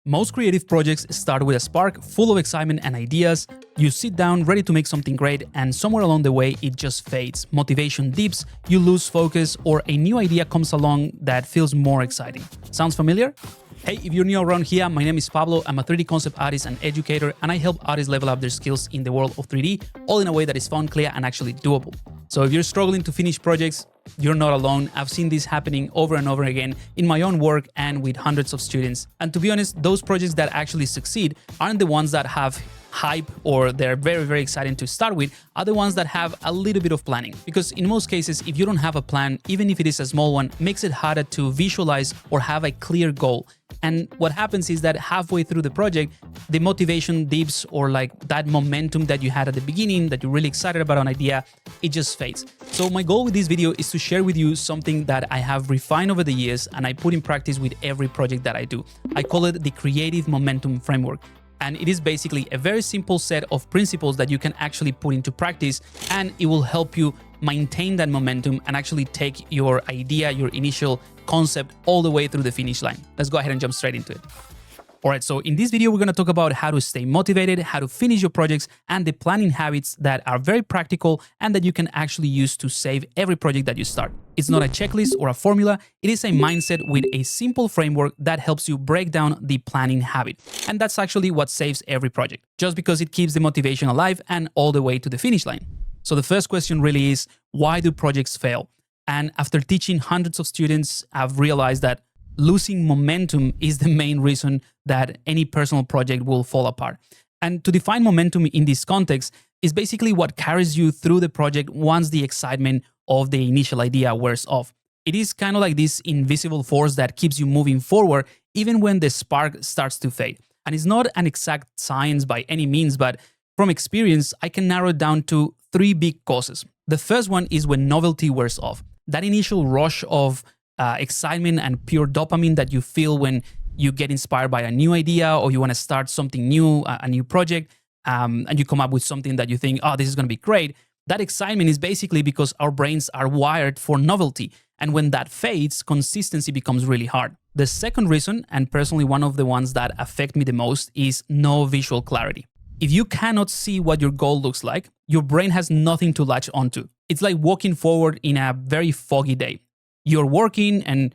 Most creative projects start with a spark full of excitement and ideas. You sit down ready to make something great, and somewhere along the way it just fades. Motivation dips, you lose focus, or a new idea comes along that feels more exciting. Sounds familiar? Hey, if you're new around here, my name is Pablo. I'm a 3D concept artist and educator, and I help artists level up their skills in the world of 3D, all in a way that is fun, clear, and actually doable. So if you're struggling to finish projects, you're not alone. I've seen this happening over and over again in my own work and with hundreds of students. And to be honest, those projects that actually succeed aren't the ones that have hype or they're very, very exciting to start with, are the ones that have a little bit of planning. Because in most cases, if you don't have a plan, even if it is a small one, it makes it harder to visualize or have a clear goal. And what happens is that halfway through the project, the motivation dips, or like that momentum that you had at the beginning, that you're really excited about an idea, it just fades. So my goal with this video is to share with you something that I have refined over the years and I put in practice with every project that I do. I call it the creative momentum framework. And it is basically a very simple set of principles that you can actually put into practice, and it will help you maintain that momentum and actually take your idea, your initial concept, all the way through the finish line. Let's go ahead and jump straight into it. All right, so in this video, we're going to talk about how to stay motivated, how to finish your projects, and the planning habits that are very practical and that you can actually use to save every project that you start. It's not a checklist or a formula. It is a mindset with a simple framework that helps you break down the planning habit. And that's actually what saves every project, just because it keeps the motivation alive and all the way to the finish line. So the first question really is, why do projects fail? And after teaching hundreds of students, I've realized that losing momentum is the main reason that any personal project will fall apart. And to define momentum in this context is basically what carries you through the project once the excitement of the initial idea wears off. It is kind of like this invisible force that keeps you moving forward even when the spark starts to fade. And it's not an exact science by any means, but from experience, I can narrow it down to three big causes. The first one is when novelty wears off. That initial rush of excitement and pure dopamine that you feel when you get inspired by a new idea or you want to start something new, a new project, and you come up with something that you think, oh, this is going to be great. That excitement is basically because our brains are wired for novelty. And when that fades, consistency becomes really hard. The second reason, and personally one of the ones that affect me the most, is no visual clarity. If you cannot see what your goal looks like, your brain has nothing to latch onto. It's like walking forward in a very foggy day. You're working and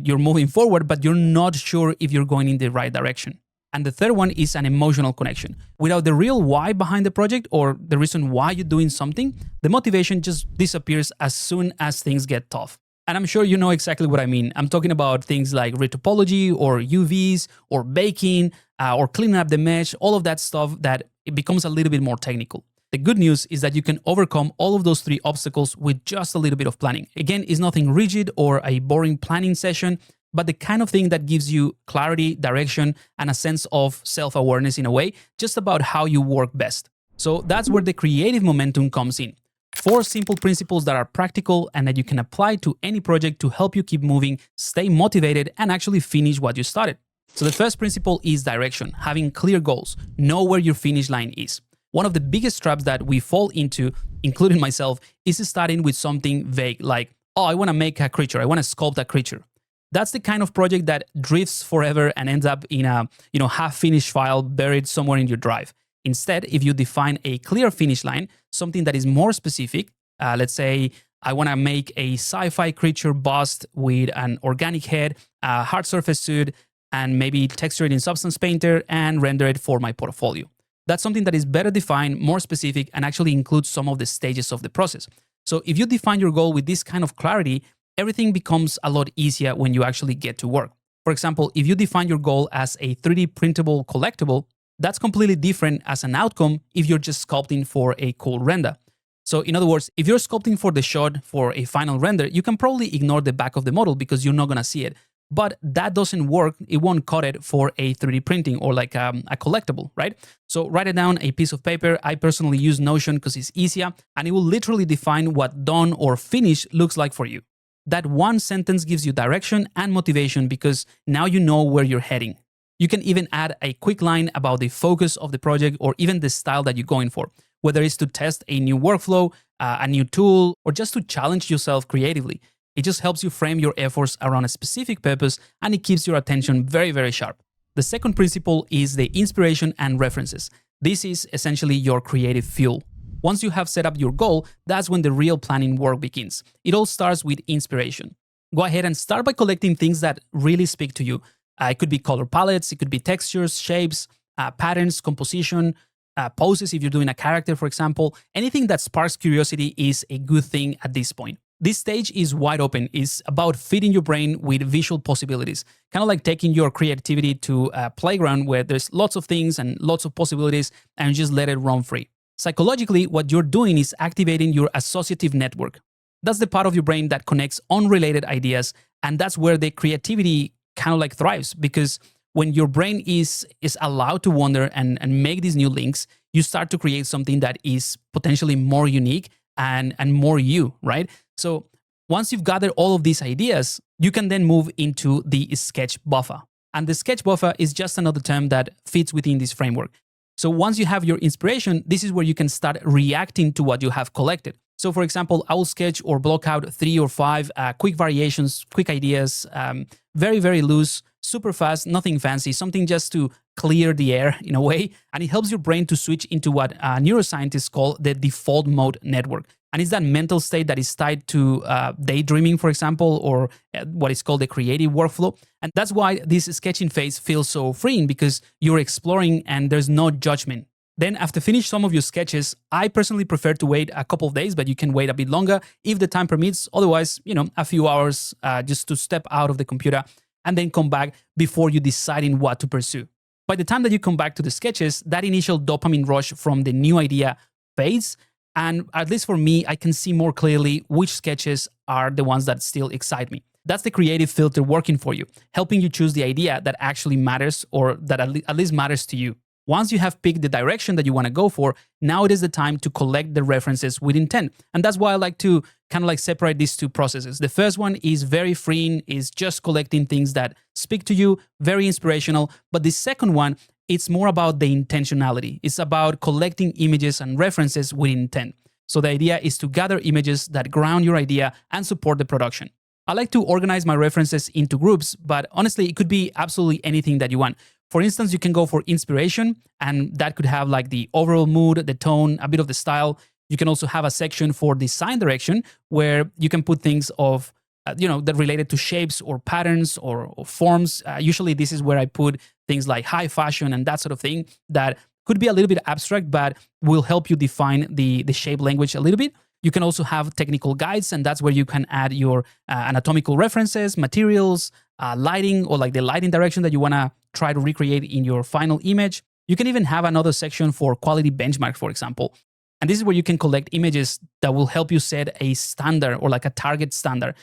you're moving forward, but you're not sure if you're going in the right direction. And the third one is an emotional connection. Without the real why behind the project or the reason why you're doing something, the motivation just disappears as soon as things get tough. And I'm sure you know exactly what I mean. I'm talking about things like retopology or UVs or baking or cleaning up the mesh, all of that stuff that it becomes a little bit more technical. The good news is that you can overcome all of those three obstacles with just a little bit of planning. Again, it's nothing rigid or a boring planning session, but the kind of thing that gives you clarity, direction, and a sense of self-awareness in a way, just about how you work best. So that's where the creative momentum comes in. 4 simple principles that are practical and that you can apply to any project to help you keep moving, stay motivated, and actually finish what you started. So the first principle is direction, having clear goals, know where your finish line is. One of the biggest traps that we fall into, including myself, is starting with something vague like, oh, I want to make a creature, I want to sculpt a creature. That's the kind of project that drifts forever and ends up in a half-finished file buried somewhere in your drive. Instead, if you define a clear finish line, something that is more specific, let's say I want to make a sci-fi creature bust with an organic head, a hard surface suit, and maybe texture it in Substance Painter and render it for my portfolio. That's something that is better defined, more specific, and actually includes some of the stages of the process. So if you define your goal with this kind of clarity, everything becomes a lot easier when you actually get to work. For example, if you define your goal as a 3D printable collectible, that's completely different as an outcome if you're just sculpting for a cool render. So in other words, if you're sculpting for the shot for a final render, you can probably ignore the back of the model because you're not going to see it. But that doesn't work. It won't cut it for a 3D printing or like a collectible, right? So write it down, a piece of paper. I personally use Notion because it's easier and it will literally define what done or finished looks like for you. That one sentence gives you direction and motivation because now you know where you're heading. You can even add a quick line about the focus of the project or even the style that you're going for, whether it's to test a new workflow, a new tool, or just to challenge yourself creatively. It just helps you frame your efforts around a specific purpose and it keeps your attention very, very sharp. The second principle is the inspiration and references. This is essentially your creative fuel. Once you have set up your goal, that's when the real planning work begins. It all starts with inspiration. Go ahead and start by collecting things that really speak to you. It could be color palettes, it could be textures, shapes, patterns, composition, poses if you're doing a character, for example. Anything that sparks curiosity is a good thing at this point. This stage is wide open. It's about feeding your brain with visual possibilities, kind of like taking your creativity to a playground where there's lots of things and lots of possibilities and just let it run free. Psychologically, what you're doing is activating your associative network. That's the part of your brain that connects unrelated ideas, and that's where the creativity kind of like thrives, because when your brain is allowed to wander and make these new links, you start to create something that is potentially more unique and more you, right? So once you've gathered all of these ideas, you can then move into the sketch buffer. And the sketch buffer is just another term that fits within this framework. So once you have your inspiration, this is where you can start reacting to what you have collected. So for example, I will sketch or block out 3 or 5 quick variations, quick ideas, very, very loose, super fast, nothing fancy, something just to clear the air in a way. And it helps your brain to switch into what neuroscientists call the default mode network. And it's that mental state that is tied to daydreaming, for example, or what is called the creative workflow. And that's why this sketching phase feels so freeing, because you're exploring and there's no judgment. Then after finish some of your sketches, I personally prefer to wait a couple of days, but you can wait a bit longer if the time permits. Otherwise, a few hours just to step out of the computer and then come back before you deciding what to pursue. By the time that you come back to the sketches, that initial dopamine rush from the new idea fades. And at least for me, I can see more clearly which sketches are the ones that still excite me. That's the creative filter working for you, helping you choose the idea that actually matters, or that at least matters to you. Once you have picked the direction that you want to go for, now it is the time to collect the references with intent. And that's why I like to kind of like separate these two processes. The first one is very freeing, is just collecting things that speak to you, very inspirational. But the second one, it's more about the intentionality. It's about collecting images and references with intent. So the idea is to gather images that ground your idea and support the production. I like to organize my references into groups, but honestly, it could be absolutely anything that you want. For instance, you can go for inspiration, and that could have like the overall mood, the tone, a bit of the style. You can also have a section for design direction where you can put things of, that related to shapes or patterns or forms. Usually this is where I put things like high fashion and that sort of thing that could be a little bit abstract, but will help you define the shape language a little bit. You can also have technical guides, and that's where you can add your anatomical references, materials, lighting, or like the lighting direction that you want to try to recreate in your final image. You can even have another section for quality benchmark, for example. And this is where you can collect images that will help you set a standard or like a target standard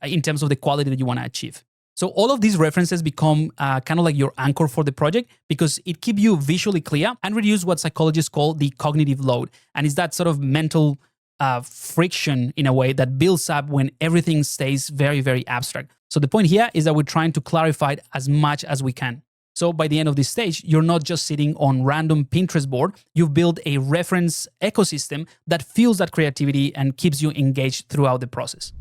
in terms of the quality that you want to achieve. So all of these references become kind of like your anchor for the project, because it keeps you visually clear and reduce what psychologists call the cognitive load. And it's that sort of mental friction in a way that builds up when everything stays very, very abstract. So the point here is that we're trying to clarify it as much as we can. So by the end of this stage, you're not just sitting on random Pinterest board, you've built a reference ecosystem that fuels that creativity and keeps you engaged throughout the process.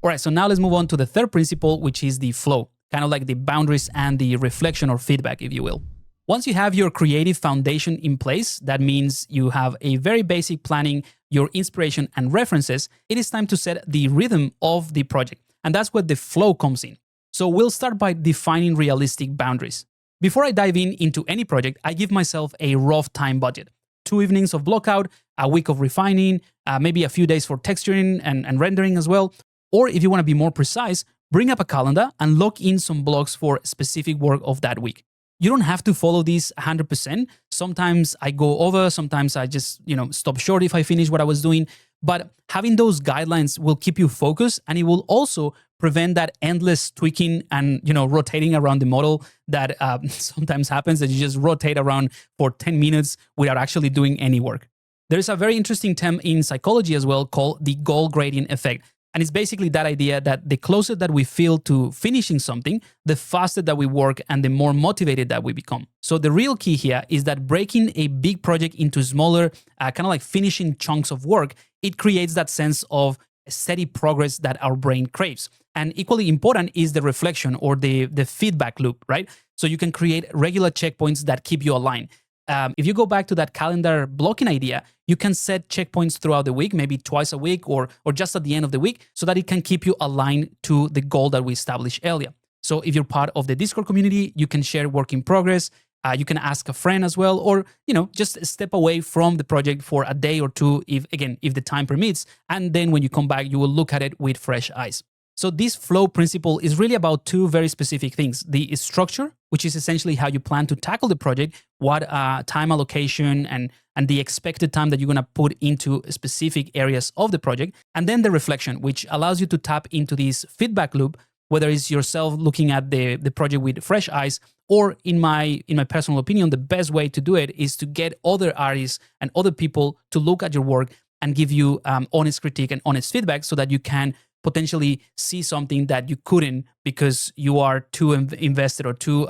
All right, so now let's move on to the third principle, which is the flow, kind of like the boundaries and the reflection or feedback, if you will. Once you have your creative foundation in place, that means you have a very basic planning, your inspiration and references, it is time to set the rhythm of the project. And that's where the flow comes in. So we'll start by defining realistic boundaries. Before I dive into any project, I give myself a rough time budget. 2 evenings of blockout, a week of refining, maybe a few days for texturing and rendering as well. Or if you want to be more precise, bring up a calendar and lock in some blocks for specific work of that week. You don't have to follow these 100%. Sometimes I go over, sometimes I just, stop short if I finish what I was doing. But having those guidelines will keep you focused, and it will also prevent that endless tweaking and, rotating around the model that sometimes happens, that you just rotate around for 10 minutes without actually doing any work. There's a very interesting term in psychology as well called the goal gradient effect. And it's basically that idea that the closer that we feel to finishing something, the faster that we work and the more motivated that we become. So the real key here is that breaking a big project into smaller, kind of like finishing chunks of work, it creates that sense of steady progress that our brain craves. And equally important is the reflection or the feedback loop, right? So you can create regular checkpoints that keep you aligned. If you go back to that calendar blocking idea, you can set checkpoints throughout the week, maybe twice a week or just at the end of the week, so that it can keep you aligned to the goal that we established earlier. So if you're part of the Discord community, you can share work in progress. You can ask a friend as well, or just step away from the project for a day or two, if the time permits. And then when you come back, you will look at it with fresh eyes. So this flow principle is really about two very specific things: the structure, which is essentially how you plan to tackle the project, what time allocation and the expected time that you're going to put into specific areas of the project, and then the reflection, which allows you to tap into this feedback loop, whether it's yourself looking at the project with fresh eyes, or in my personal opinion, the best way to do it is to get other artists and other people to look at your work and give you honest critique and honest feedback, so that you can potentially see something that you couldn't because you are too invested or too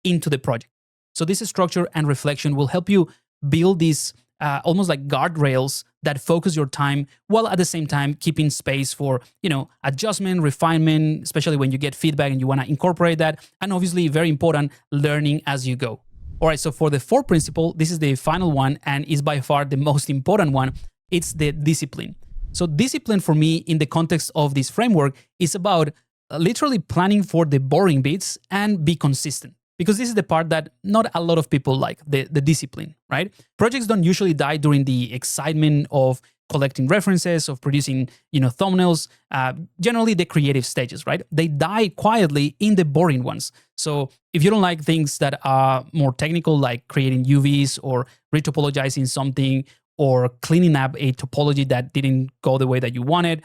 into the project. So this structure and reflection will help you build these almost like guardrails that focus your time, while at the same time keeping space for adjustment, refinement, especially when you get feedback and you want to incorporate that, and obviously very important, learning as you go. All right, so for the fourth principle, this is the final one and is by far the most important one. It's the discipline. So discipline for me in the context of this framework is about literally planning for the boring bits and be consistent. Because this is the part that not a lot of people like, the discipline, right? Projects don't usually die during the excitement of collecting references, of producing, thumbnails, generally the creative stages, right? They die quietly in the boring ones. So if you don't like things that are more technical, like creating UVs or retopologizing something, or cleaning up a topology that didn't go the way that you wanted,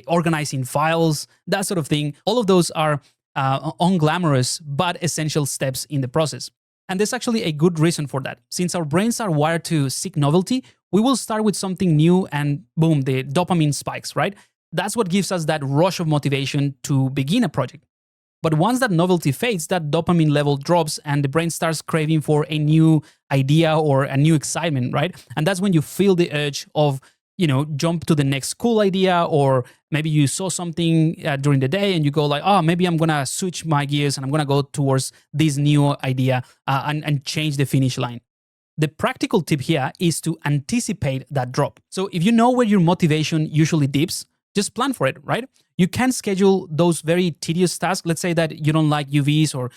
organizing files, that sort of thing, all of those are unglamorous but essential steps in the process. And there's actually a good reason for that. Since our brains are wired to seek novelty, we will start with something new and boom, the dopamine spikes, right? That's what gives us that rush of motivation to begin a project. But once that novelty fades, that dopamine level drops and the brain starts craving for a new idea or a new excitement, right? And that's when you feel the urge of jump to the next cool idea, or maybe you saw something during the day and you go like, oh, maybe I'm going to switch my gears and I'm going to go towards this new idea and change the finish line. The practical tip here is to anticipate that drop. So if you know where your motivation usually dips, just plan for it, right? You can schedule those very tedious tasks. Let's say that you don't like UVs or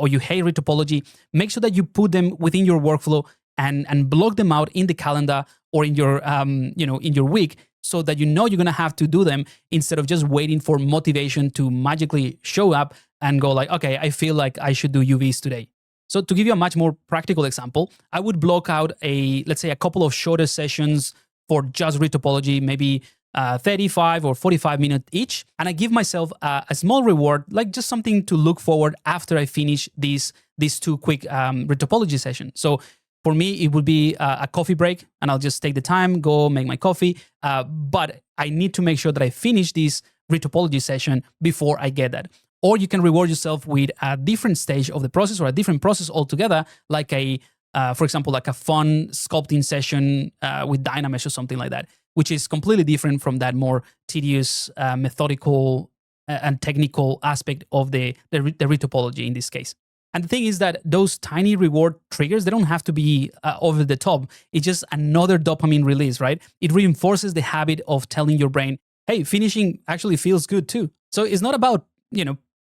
you hate retopology. Make sure that you put them within your workflow and block them out in the calendar or in your in your week, so that you're going to have to do them, instead of just waiting for motivation to magically show up and go like, okay, I feel like I should do UVs today. So to give you a much more practical example, I would block out let's say a couple of shorter sessions for just retopology, maybe 35 or 45 minutes each. And I give myself a small reward, like just something to look forward after I finish these two quick retopology sessions. So for me, it would be a coffee break, and I'll just take the time, go make my coffee. But I need to make sure that I finish this retopology session before I get that. Or you can reward yourself with a different stage of the process, or a different process altogether, like for example, like a fun sculpting session with Dynamesh or something like that, which is completely different from that more tedious, methodical and technical aspect of the retopology in this case. And the thing is that those tiny reward triggers, they don't have to be over the top. It's just another dopamine release, right? It reinforces the habit of telling your brain, hey, finishing actually feels good too. So it's not about,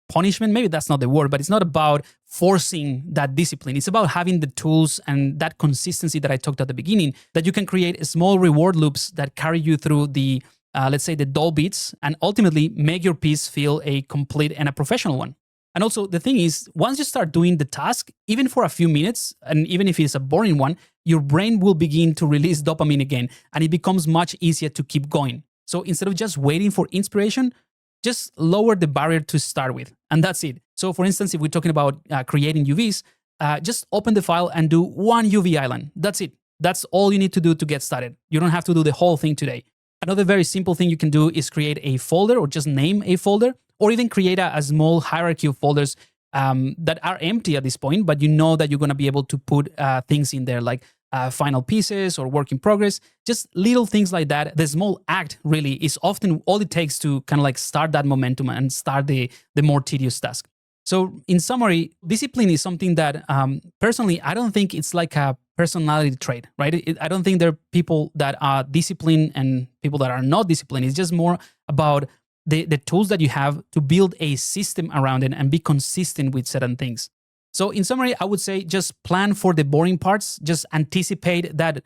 punishment, maybe that's not the word, but it's not about forcing that discipline. It's about having the tools and that consistency that I talked at the beginning, that you can create small reward loops that carry you through the, let's say, the dull bits, and ultimately make your piece feel a complete and a professional one. And also, the thing is, once you start doing the task, even for a few minutes, and even if it's a boring one, your brain will begin to release dopamine again, and it becomes much easier to keep going. So instead of just waiting for inspiration, just lower the barrier to start with, and that's it. So for instance, if we're talking about creating UVs, just open the file and do one UV island. That's it. That's all you need to do to get started. You don't have to do the whole thing today. Another very simple thing you can do is create a folder, or just name a folder, or even create a small hierarchy of folders that are empty at this point, but you know that you're going to be able to put things in there, like final pieces or work in progress, just little things like that. The small act really is often all it takes to kind of like start that momentum and start the more tedious task. So in summary, discipline is something that personally, I don't think it's like a personality trait, right? I don't think there are people that are disciplined and people that are not disciplined. It's just more about the tools that you have to build a system around it and be consistent with certain things. So in summary, I would say just plan for the boring parts, just anticipate that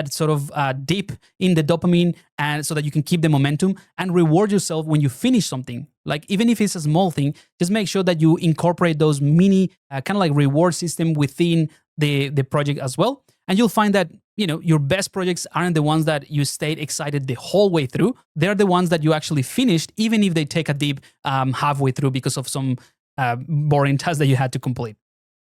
sort of dip in the dopamine, and so that you can keep the momentum, and reward yourself when you finish something. Like even if it's a small thing, just make sure that you incorporate those mini kind of like reward system within the project as well. And you'll find that, you know, your best projects aren't the ones that you stayed excited the whole way through. They're the ones that you actually finished, even if they take a dip halfway through because of some boring task that you had to complete.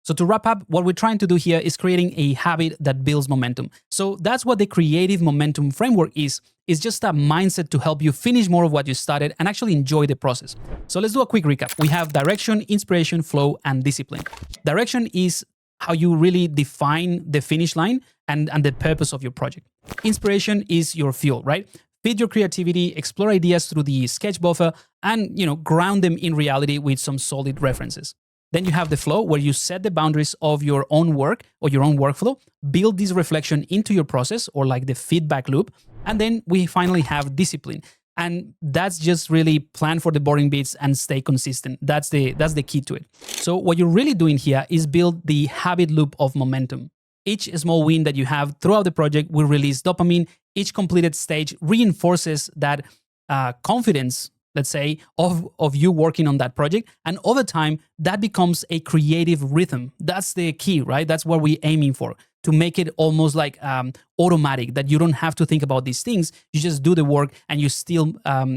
So to wrap up, what we're trying to do here is creating a habit that builds momentum. So that's what the creative momentum framework is. It's just a mindset to help you finish more of what you started and actually enjoy the process. So let's do a quick recap. We have direction, inspiration, flow, and discipline. Direction is how you really define the finish line and the purpose of your project. Inspiration is your fuel, right? Feed your creativity, explore ideas through the sketch buffer, and ground them in reality with some solid references. Then you have the flow, where you set the boundaries of your own work or your own workflow, build this reflection into your process, or like the feedback loop. And then we finally have discipline. And that's just really plan for the boring bits and stay consistent. That's the key to it. So what you're really doing here is build the habit loop of momentum. Each small win that you have throughout the project will release dopamine. Each completed stage reinforces that confidence, let's say, of you working on that project. And over time, that becomes a creative rhythm. That's the key, right? That's what we're aiming for, to make it almost like automatic, that you don't have to think about these things. You just do the work and you still,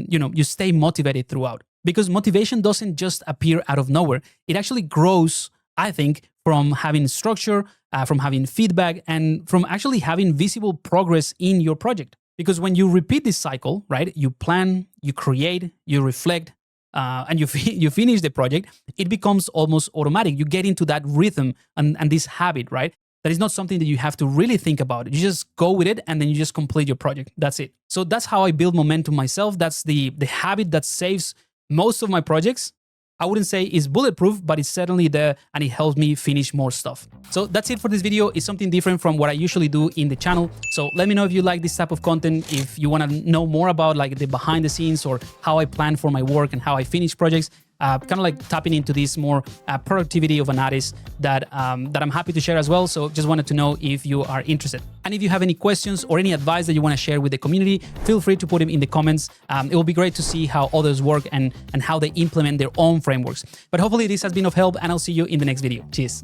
you stay motivated throughout. Because motivation doesn't just appear out of nowhere. It actually grows, I think, from having structure, from having feedback, and from actually having visible progress in your project. Because when you repeat this cycle, right, you plan, you create, you reflect, and you finish the project, it becomes almost automatic. You get into that rhythm and this habit, right? That is not something that you have to really think about. You just go with it and then you just complete your project. That's it. So that's how I build momentum myself. That's the habit that saves most of my projects. I wouldn't say it's bulletproof, but it's certainly there and it helps me finish more stuff. So that's it for this video. It's something different from what I usually do in the channel. So let me know if you like this type of content, if you want to know more about like the behind the scenes or how I plan for my work and how I finish projects. Kind of like tapping into this more productivity of an artist that I'm happy to share as well. So just wanted to know if you are interested. And if you have any questions or any advice that you want to share with the community, feel free to put them in the comments. It will be great to see how others work and how they implement their own frameworks. But hopefully this has been of help, and I'll see you in the next video. Cheers.